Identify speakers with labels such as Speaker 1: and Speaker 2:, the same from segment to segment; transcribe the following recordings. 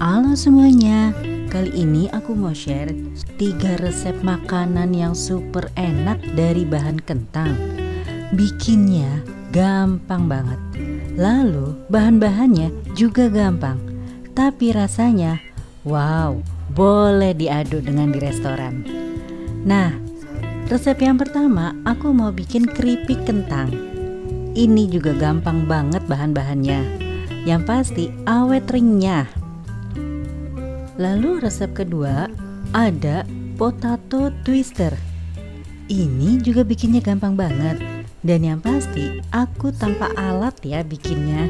Speaker 1: Halo semuanya, kali ini aku mau share 3 resep makanan yang super enak dari bahan kentang. Bikinnya gampang banget. Lalu bahan-bahannya juga gampang. Tapi rasanya wow, boleh diadu dengan di restoran. Nah, resep yang pertama aku mau bikin keripik kentang. Ini juga gampang banget bahan-bahannya. Yang pasti awet renyah. Lalu resep kedua ada potato twister. Ini juga bikinnya gampang banget. Dan yang pasti aku tanpa alat ya bikinnya.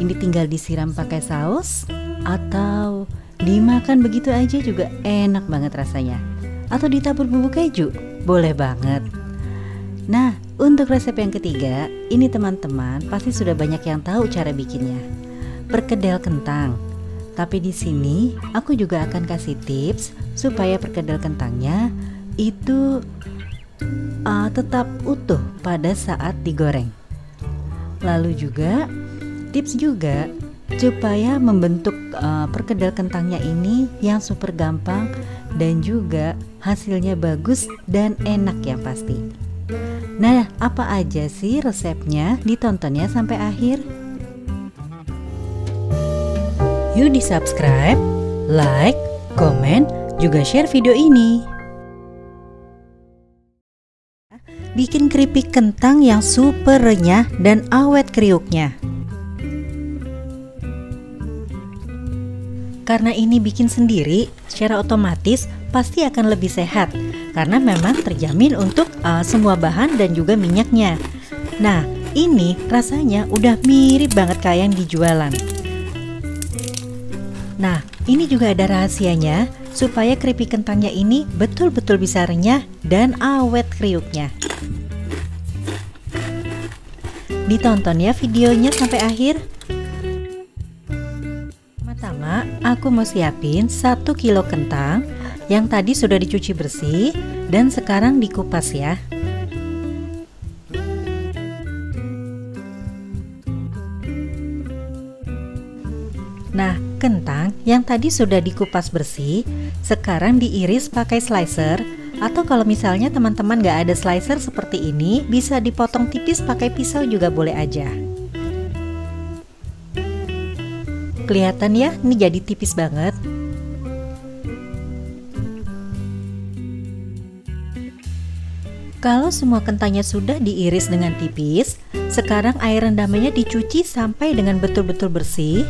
Speaker 1: Ini tinggal disiram pakai saus atau dimakan begitu aja juga enak banget rasanya. Atau ditabur bumbu keju, boleh banget. Nah, untuk resep yang ketiga, ini teman-teman pasti sudah banyak yang tahu cara bikinnya. Perkedel kentang. Tapi di sini aku juga akan kasih tips supaya perkedel kentangnya itu tetap utuh pada saat digoreng. Lalu juga tips juga supaya membentuk perkedel kentangnya ini yang super gampang dan juga hasilnya bagus dan enak yang pasti. Nah, apa aja sih resepnya? Ditontonnya sampai akhir. Yuk di subscribe, like, komen, juga share video ini. Bikin keripik kentang yang super renyah dan awet kriuknya. Karena ini bikin sendiri, secara otomatis pasti akan lebih sehat. Karena memang terjamin untuk semua bahan dan juga minyaknya. Nah, ini rasanya udah mirip banget kayak yang dijualan. Nah, ini juga ada rahasianya supaya keripik kentangnya ini betul-betul bisa renyah dan awet kriuknya. Ditonton ya videonya sampai akhir. Pertama, aku mau siapin 1 kilo kentang yang tadi sudah dicuci bersih dan sekarang dikupas ya. Nah, kentang yang tadi sudah dikupas bersih, sekarang diiris pakai slicer. Atau kalau misalnya teman-teman gak ada slicer seperti ini, bisa dipotong tipis pakai pisau juga boleh aja. Kelihatan ya, ini jadi tipis banget. Kalau semua kentangnya sudah diiris dengan tipis, sekarang air rendamannya dicuci sampai dengan betul-betul bersih.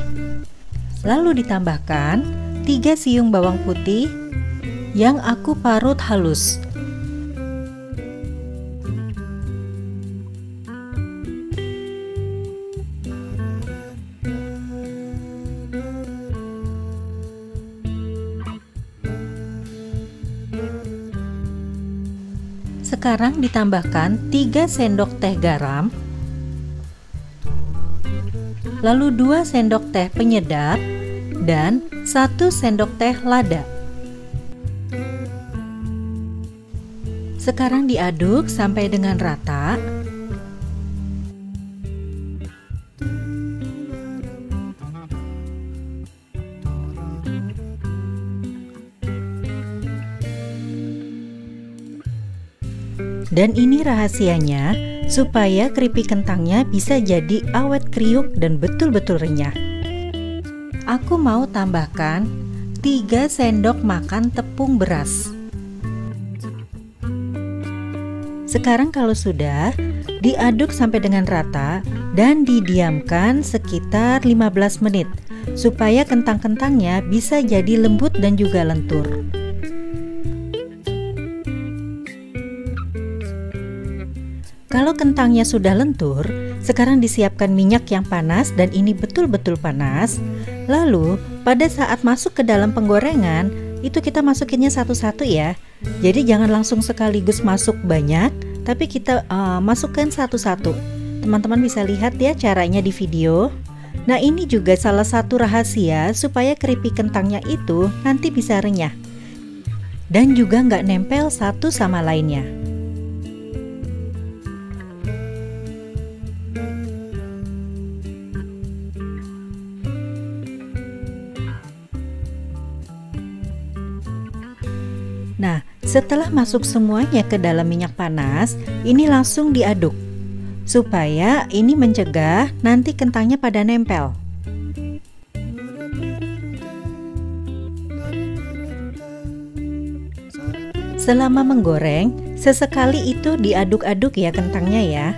Speaker 1: Lalu ditambahkan 3 siung bawang putih yang aku parut halus. Sekarang ditambahkan 3 sendok teh garam, lalu 2 sendok teh penyedap, dan 1 sendok teh lada. Sekarang diaduk sampai dengan rata. Dan ini rahasianya supaya keripik kentangnya bisa jadi awet kriuk dan betul-betul renyah. Aku mau tambahkan 3 sendok makan tepung beras. Sekarang kalau sudah, diaduk sampai dengan rata dan didiamkan sekitar 15 menit supaya kentang-kentangnya bisa jadi lembut dan juga lentur. Kalau kentangnya sudah lentur, sekarang disiapkan minyak yang panas dan ini betul-betul panas. Lalu, pada saat masuk ke dalam penggorengan, itu kita masukinnya satu-satu ya. Jadi jangan langsung sekaligus masuk banyak, tapi kita masukkan satu-satu. Teman-teman bisa lihat ya caranya di video. Nah, ini juga salah satu rahasia supaya keripik kentangnya itu nanti bisa renyah. Dan juga nggak nempel satu sama lainnya. Nah, setelah masuk semuanya ke dalam minyak panas, ini langsung diaduk supaya ini mencegah nanti kentangnya pada nempel. Selama menggoreng, sesekali itu diaduk-aduk ya kentangnya ya.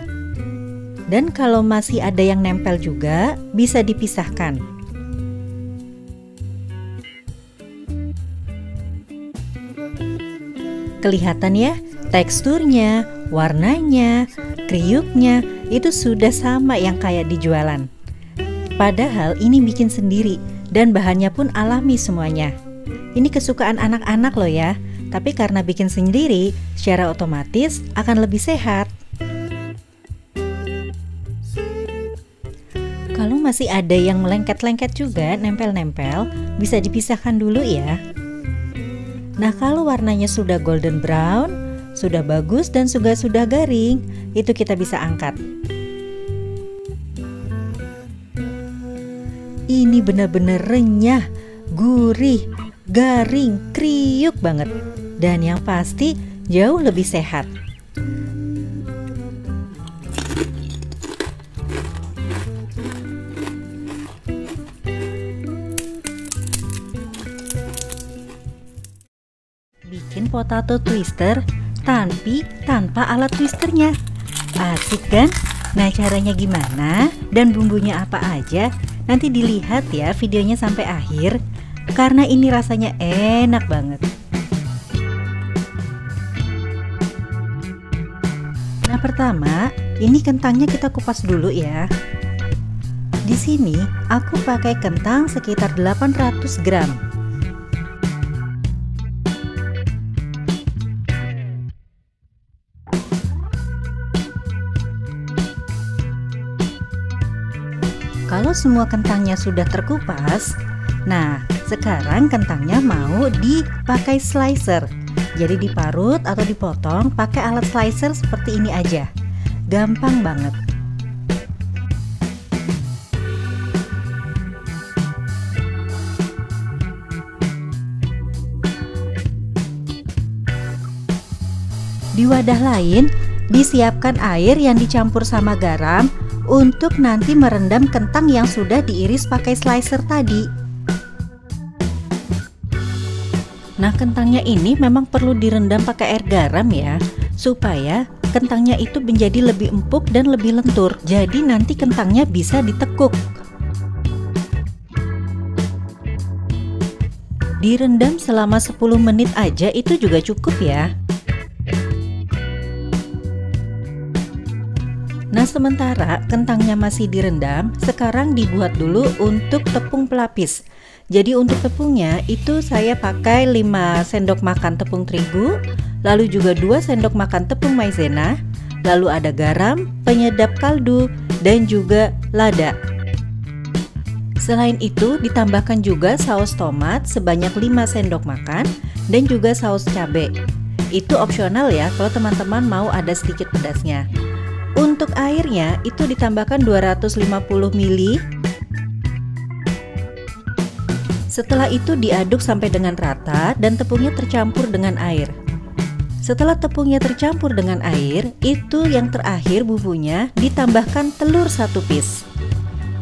Speaker 1: Dan kalau masih ada yang nempel juga, bisa dipisahkan. Kelihatan ya, teksturnya, warnanya, kriuknya itu sudah sama yang kayak di jualan. Padahal ini bikin sendiri dan bahannya pun alami semuanya. Ini kesukaan anak-anak loh ya, tapi karena bikin sendiri, secara otomatis akan lebih sehat. Kalau masih ada yang lengket-lengket juga, nempel-nempel, bisa dipisahkan dulu ya. Nah, kalau warnanya sudah golden brown, sudah bagus dan sudah garing, itu kita bisa angkat. Ini benar-benar renyah, gurih, garing, kriuk banget. Dan yang pasti jauh lebih sehat. Bikin potato twister tapi tanpa alat twisternya. Asik kan? Nah, caranya gimana dan bumbunya apa aja? Nanti dilihat ya videonya sampai akhir, karena ini rasanya enak banget. Nah, pertama, ini kentangnya kita kupas dulu ya. Di sini aku pakai kentang sekitar 800 gram. Kalau semua kentangnya sudah terkupas, nah sekarang kentangnya mau dipakai slicer. Jadi diparut atau dipotong pakai alat slicer seperti ini aja. Gampang banget. Di wadah lain, disiapkan air yang dicampur sama garam untuk nanti merendam kentang yang sudah diiris pakai slicer tadi. Nah, kentangnya ini memang perlu direndam pakai air garam ya, supaya kentangnya itu menjadi lebih empuk dan lebih lentur. Jadi nanti kentangnya bisa ditekuk. Direndam selama 10 menit aja itu juga cukup ya. Nah, sementara kentangnya masih direndam, sekarang dibuat dulu untuk tepung pelapis. Jadi untuk tepungnya itu saya pakai 5 sendok makan tepung terigu, lalu juga 2 sendok makan tepung maizena, lalu ada garam, penyedap kaldu, dan juga lada. Selain itu ditambahkan juga saus tomat sebanyak 5 sendok makan dan juga saus cabai. Itu opsional ya kalau teman-teman mau ada sedikit pedasnya. Untuk airnya itu ditambahkan 250 ml. Setelah itu diaduk sampai dengan rata dan tepungnya tercampur dengan air. Setelah tepungnya tercampur dengan air, itu yang terakhir bumbunya ditambahkan telur 1 piece.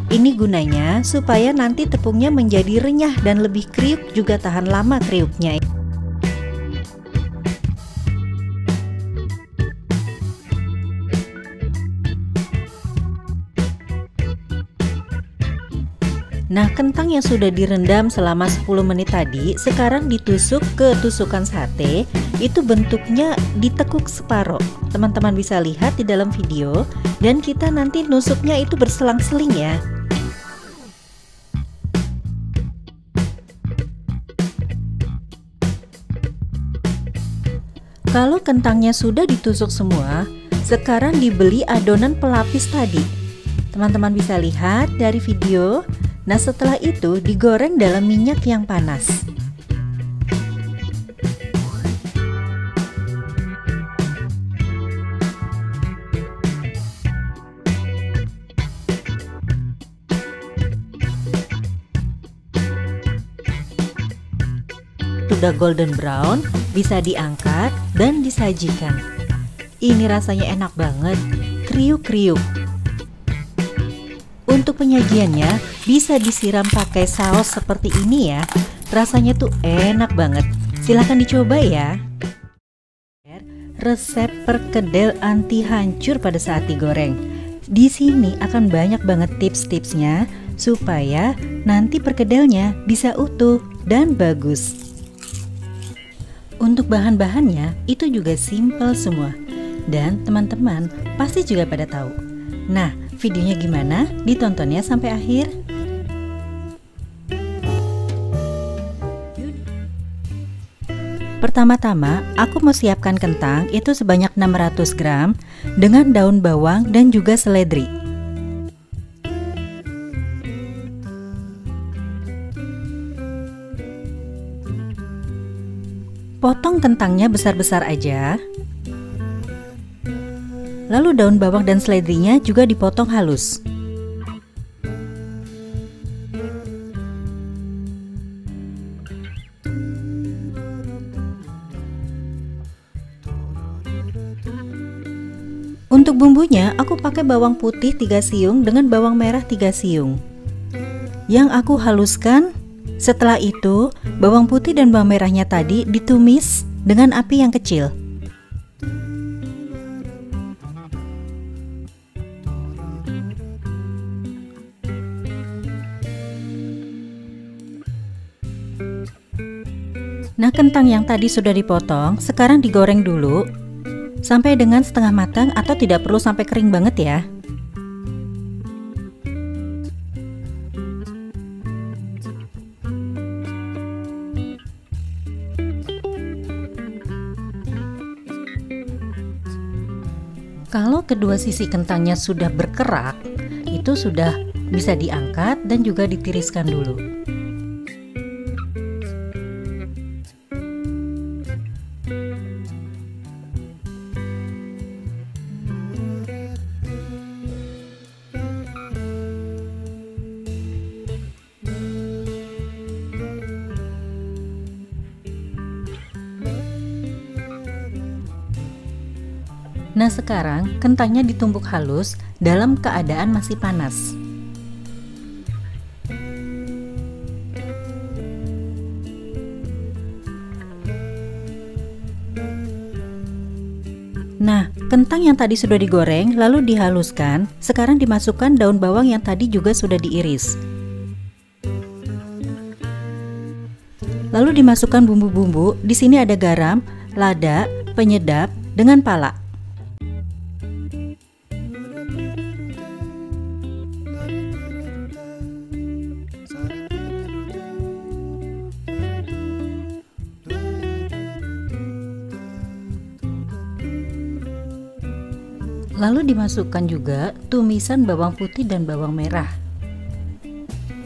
Speaker 1: Ini gunanya supaya nanti tepungnya menjadi renyah dan lebih kriuk, juga tahan lama kriuknya. Nah, kentang yang sudah direndam selama 10 menit tadi sekarang ditusuk ke tusukan sate. Itu bentuknya ditekuk separoh. Teman-teman bisa lihat di dalam video, dan kita nanti nusuknya itu berselang-seling ya. Kalau kentangnya sudah ditusuk semua, sekarang dibeli adonan pelapis tadi. Teman-teman bisa lihat dari video. Nah, setelah itu digoreng dalam minyak yang panas. sudah golden brown, bisa diangkat dan disajikan. Ini rasanya enak banget, kriuk-kriuk. Untuk penyajiannya bisa disiram pakai saus seperti ini ya. Rasanya tuh enak banget. Silahkan dicoba ya. Resep perkedel anti hancur pada saat digoreng. Di sini akan banyak banget tips-tipsnya supaya nanti perkedelnya bisa utuh dan bagus. Untuk bahan-bahannya itu juga simple semua. Dan teman-teman pasti juga pada tahu. Nah, videonya gimana? Ditontonnya sampai akhir. Pertama-tama, aku mau siapkan kentang itu sebanyak 600 gram dengan daun bawang dan juga seledri. Potong kentangnya besar-besar aja. Lalu daun bawang dan seledrinya juga dipotong halus. Untuk bumbunya aku pakai bawang putih 3 siung dengan bawang merah 3 siung yang aku haluskan. Setelah itu bawang putih dan bawang merahnya tadi ditumis dengan api yang kecil. Nah, kentang yang tadi sudah dipotong, sekarang digoreng dulu sampai dengan setengah matang atau tidak perlu sampai kering banget ya. Kalau kedua sisi kentangnya sudah berkerak, itu sudah bisa diangkat dan juga ditiriskan dulu. Nah, sekarang kentangnya ditumbuk halus dalam keadaan masih panas. Nah, kentang yang tadi sudah digoreng lalu dihaluskan, sekarang dimasukkan daun bawang yang tadi juga sudah diiris. Lalu dimasukkan bumbu-bumbu. Di sini ada garam, lada, penyedap dengan pala. Lalu dimasukkan juga tumisan bawang putih dan bawang merah.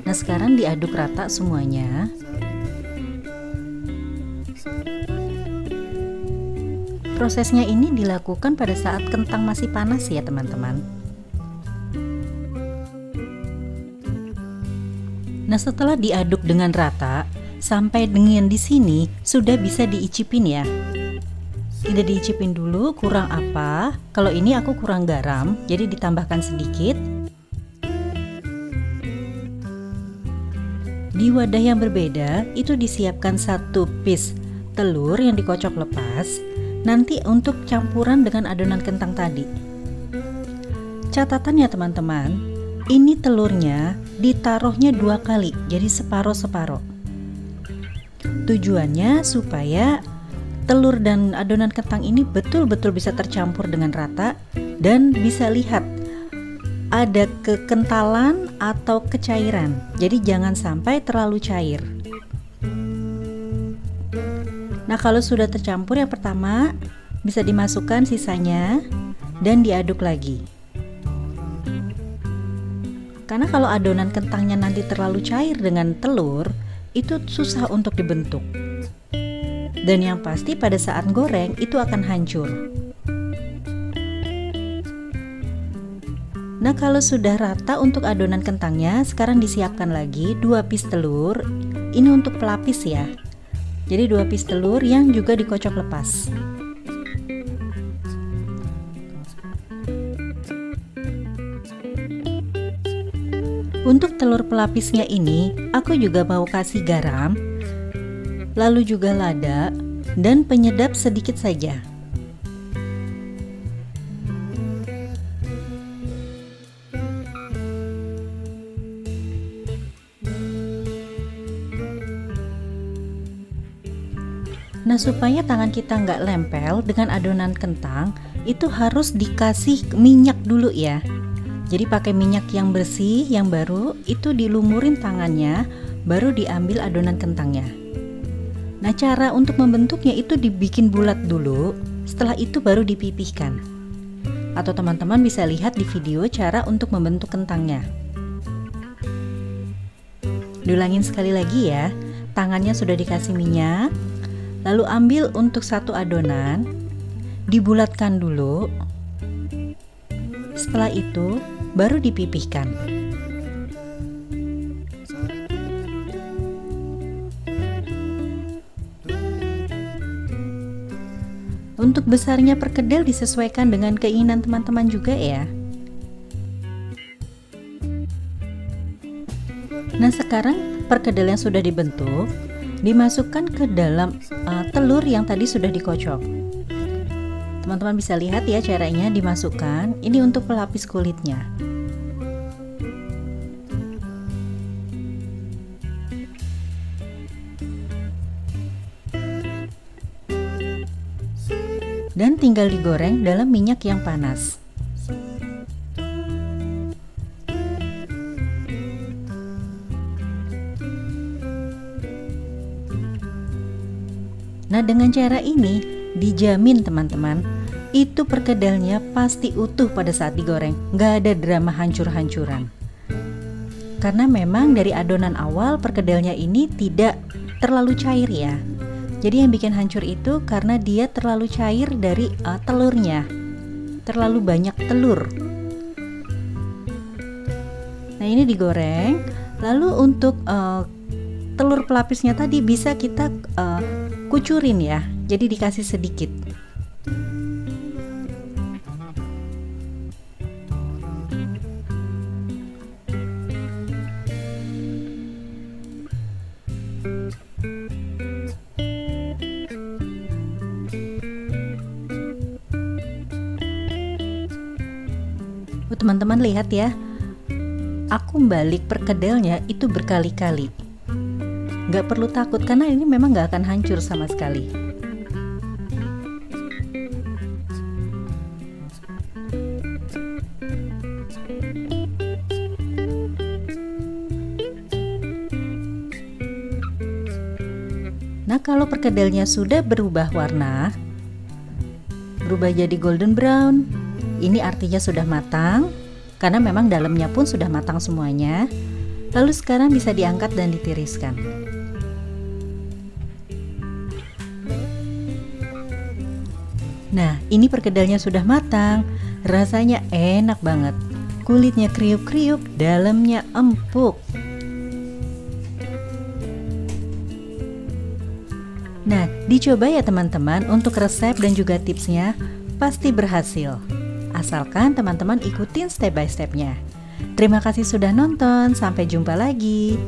Speaker 1: Nah, sekarang diaduk rata semuanya. Prosesnya ini dilakukan pada saat kentang masih panas ya teman-teman. Nah, setelah diaduk dengan rata sampai dengan di sini sudah bisa diicipin ya. Tidak diicipin dulu kurang apa. Kalau ini aku kurang garam, jadi ditambahkan sedikit. Di wadah yang berbeda itu disiapkan 1 piece telur yang dikocok lepas, nanti untuk campuran dengan adonan kentang tadi. Catatannya teman-teman, ini telurnya ditaruhnya 2 kali, jadi separuh-separuh. Tujuannya supaya telur dan adonan kentang ini betul-betul bisa tercampur dengan rata dan bisa lihat ada kekentalan atau kecairan. Jadi jangan sampai terlalu cair. Nah, kalau sudah tercampur yang pertama bisa dimasukkan sisanya dan diaduk lagi. Karena kalau adonan kentangnya nanti terlalu cair dengan telur, itu susah untuk dibentuk. Dan yang pasti pada saat goreng itu akan hancur. Nah, kalau sudah rata untuk adonan kentangnya, sekarang disiapkan lagi 2 piece telur. Ini untuk pelapis ya. Jadi 2 piece telur yang juga dikocok lepas. Untuk telur pelapisnya ini, aku juga mau kasih garam, lalu juga lada, dan penyedap sedikit saja. Nah, supaya tangan kita nggak lempel dengan adonan kentang, itu harus dikasih minyak dulu ya. Jadi pakai minyak yang bersih, yang baru, itu dilumurin tangannya, baru diambil adonan kentangnya. Nah, cara untuk membentuknya itu dibikin bulat dulu, setelah itu baru dipipihkan. Atau teman-teman bisa lihat di video cara untuk membentuk kentangnya. Diulangin sekali lagi ya, tangannya sudah dikasih minyak, lalu ambil untuk satu adonan, dibulatkan dulu. Setelah itu baru dipipihkan. Untuk besarnya perkedel disesuaikan dengan keinginan teman-teman juga ya. Nah, sekarang perkedel yang sudah dibentuk dimasukkan ke dalam telur yang tadi sudah dikocok. Teman-teman bisa lihat ya caranya dimasukkan. Ini untuk pelapis kulitnya. Dan tinggal digoreng dalam minyak yang panas. Nah, dengan cara ini dijamin teman-teman, itu perkedelnya pasti utuh pada saat digoreng, nggak ada drama hancur-hancuran. Karena memang dari adonan awal perkedelnya ini tidak terlalu cair ya. Jadi yang bikin hancur itu karena dia terlalu cair dari telurnya, terlalu banyak telur. Nah, ini digoreng. Lalu untuk telur pelapisnya tadi bisa kita kucurin ya, jadi dikasih sedikit. Teman-teman lihat ya, aku balik perkedelnya itu berkali-kali. Gak perlu takut karena ini memang gak akan hancur sama sekali. Nah, kalau perkedelnya sudah berubah warna, berubah jadi golden brown, ini artinya sudah matang, karena memang dalamnya pun sudah matang semuanya. Lalu sekarang bisa diangkat dan ditiriskan. Nah, ini perkedelnya sudah matang, rasanya enak banget. Kulitnya kriuk-kriuk, dalamnya empuk. Nah, dicoba ya teman-teman, untuk resep dan juga tipsnya pasti berhasil. Asalkan teman-teman ikutin step by stepnya. Terima kasih sudah nonton, sampai jumpa lagi.